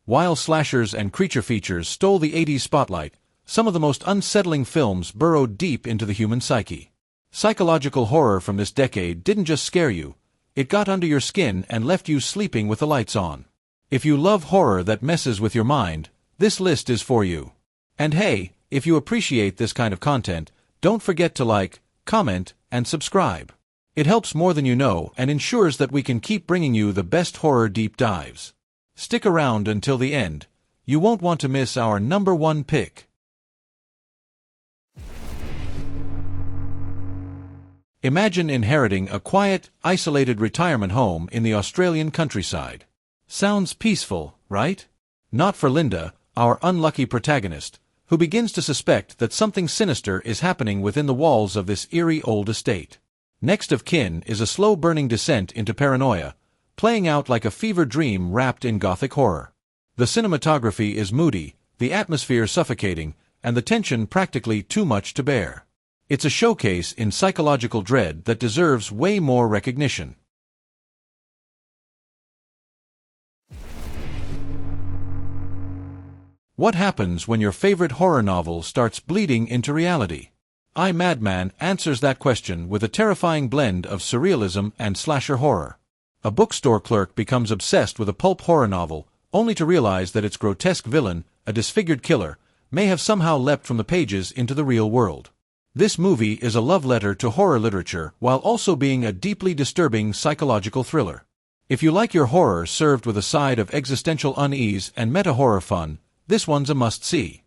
While slashers and creature features stole the 80s spotlight, some of the most unsettling films burrowed deep into the human psyche. Psychological horror from this decade didn't just scare you, it got under your skin and left you sleeping with the lights on. If you love horror that messes with your mind, this list is for you. And hey, if you appreciate this kind of content, don't forget to like, comment, and subscribe. It helps more than you know and ensures that we can keep bringing you the best horror deep dives. Stick around until the end. You won't want to miss our number 1 pick. Imagine inheriting a quiet, isolated retirement home in the Australian countryside. Sounds peaceful, right? Not for Linda, our unlucky protagonist, who begins to suspect that something sinister is happening within the walls of this eerie old estate. Next of kin is a slow-burning descent into paranoia, playing out like a fever dream wrapped in gothic horror. The cinematography is moody, the atmosphere suffocating, and the tension practically too much to bear. It's a showcase in psychological dread that deserves way more recognition. What happens when your favorite horror novel starts bleeding into reality? Madman answers that question with a terrifying blend of surrealism and slasher horror. A bookstore clerk becomes obsessed with a pulp horror novel, only to realize that its grotesque villain, a disfigured killer, may have somehow leapt from the pages into the real world. This movie is a love letter to horror literature while also being a deeply disturbing psychological thriller. If you like your horror served with a side of existential unease and meta-horror fun, this one's a must-see.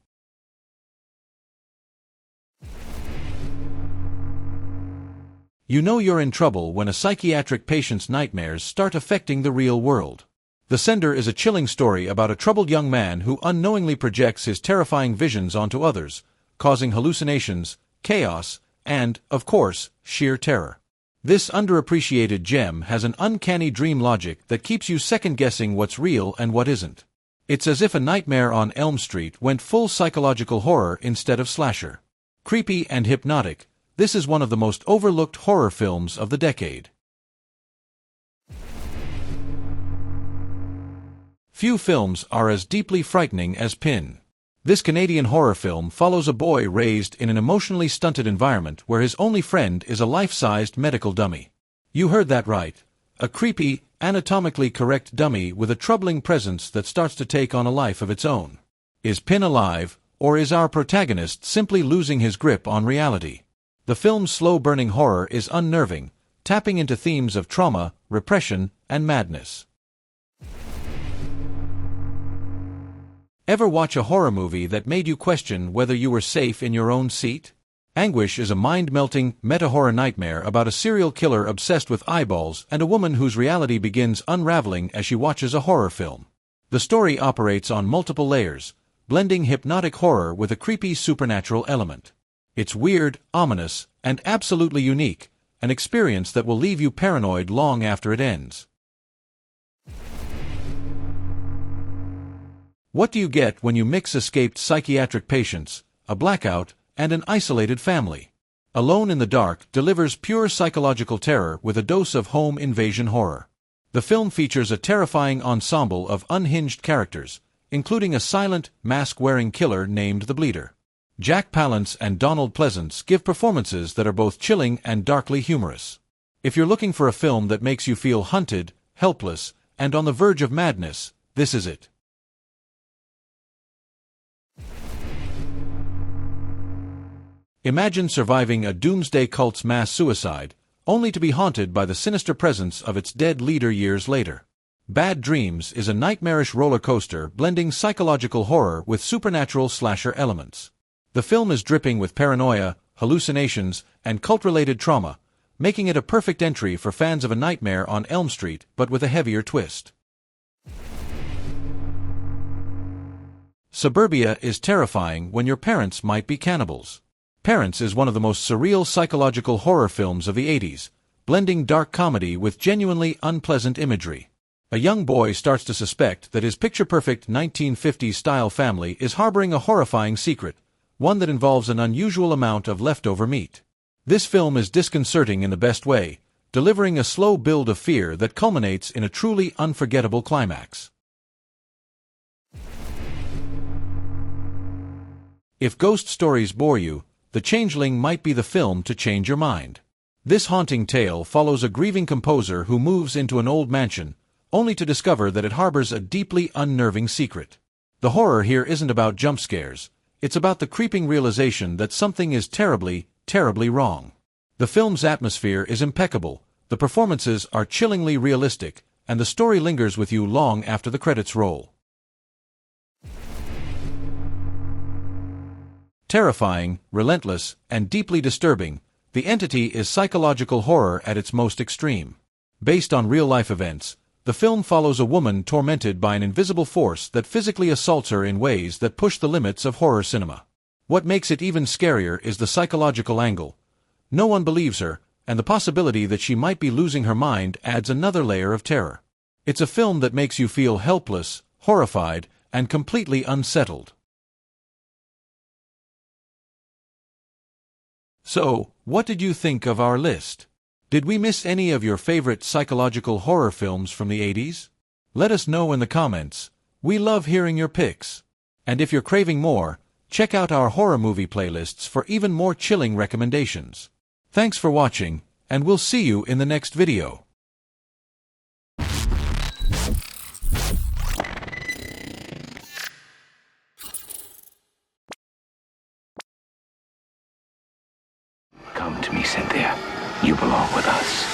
You know you're in trouble when a psychiatric patient's nightmares start affecting the real world. The Sender is a chilling story about a troubled young man who unknowingly projects his terrifying visions onto others, causing hallucinations, chaos, and, of course, sheer terror. This underappreciated gem has an uncanny dream logic that keeps you second-guessing what's real and what isn't. It's as if A Nightmare on Elm Street went full psychological horror instead of slasher. Creepy and hypnotic, this is one of the most overlooked horror films of the decade. Few films are as deeply frightening as Pin. This Canadian horror film follows a boy raised in an emotionally stunted environment where his only friend is a life-sized medical dummy. You heard that right. A creepy, anatomically correct dummy with a troubling presence that starts to take on a life of its own. Is Pin alive, or is our protagonist simply losing his grip on reality? The film's slow-burning horror is unnerving, tapping into themes of trauma, repression, and madness. Ever watch a horror movie that made you question whether you were safe in your own seat? Anguish is a mind-melting, meta-horror nightmare about a serial killer obsessed with eyeballs and a woman whose reality begins unraveling as she watches a horror film. The story operates on multiple layers, blending hypnotic horror with a creepy supernatural element. It's weird, ominous, and absolutely unique, an experience that will leave you paranoid long after it ends. What do you get when you mix escaped psychiatric patients, a blackout, and an isolated family? Alone in the Dark delivers pure psychological terror with a dose of home invasion horror. The film features a terrifying ensemble of unhinged characters, including a silent, mask-wearing killer named the Bleeder. Jack Palance and Donald Pleasance give performances that are both chilling and darkly humorous. If you're looking for a film that makes you feel hunted, helpless, and on the verge of madness, this is it. Imagine surviving a doomsday cult's mass suicide, only to be haunted by the sinister presence of its dead leader years later. Bad Dreams is a nightmarish roller coaster blending psychological horror with supernatural slasher elements. The film is dripping with paranoia, hallucinations, and cult-related trauma, making it a perfect entry for fans of A Nightmare on Elm Street but with a heavier twist. Suburbia is terrifying when your parents might be cannibals. Parents is one of the most surreal psychological horror films of the 80s, blending dark comedy with genuinely unpleasant imagery. A young boy starts to suspect that his picture-perfect 1950s-style family is harboring a horrifying secret, one that involves an unusual amount of leftover meat. This film is disconcerting in the best way, delivering a slow build of fear that culminates in a truly unforgettable climax. If ghost stories bore you, The Changeling might be the film to change your mind. This haunting tale follows a grieving composer who moves into an old mansion, only to discover that it harbors a deeply unnerving secret. The horror here isn't about jump scares, it's about the creeping realization that something is terribly, terribly wrong. The film's atmosphere is impeccable, the performances are chillingly realistic, and the story lingers with you long after the credits roll. Terrifying, relentless, and deeply disturbing, The Entity is psychological horror at its most extreme. Based on real-life events, the film follows a woman tormented by an invisible force that physically assaults her in ways that push the limits of horror cinema. What makes it even scarier is the psychological angle. No one believes her, and the possibility that she might be losing her mind adds another layer of terror. It's a film that makes you feel helpless, horrified, and completely unsettled. So, what did you think of our list? Did we miss any of your favorite psychological horror films from the 80s? Let us know in the comments. We love hearing your picks. And if you're craving more, check out our horror movie playlists for even more chilling recommendations. Thanks for watching, and we'll see you in the next video. Come to me, Cynthia. You belong with us.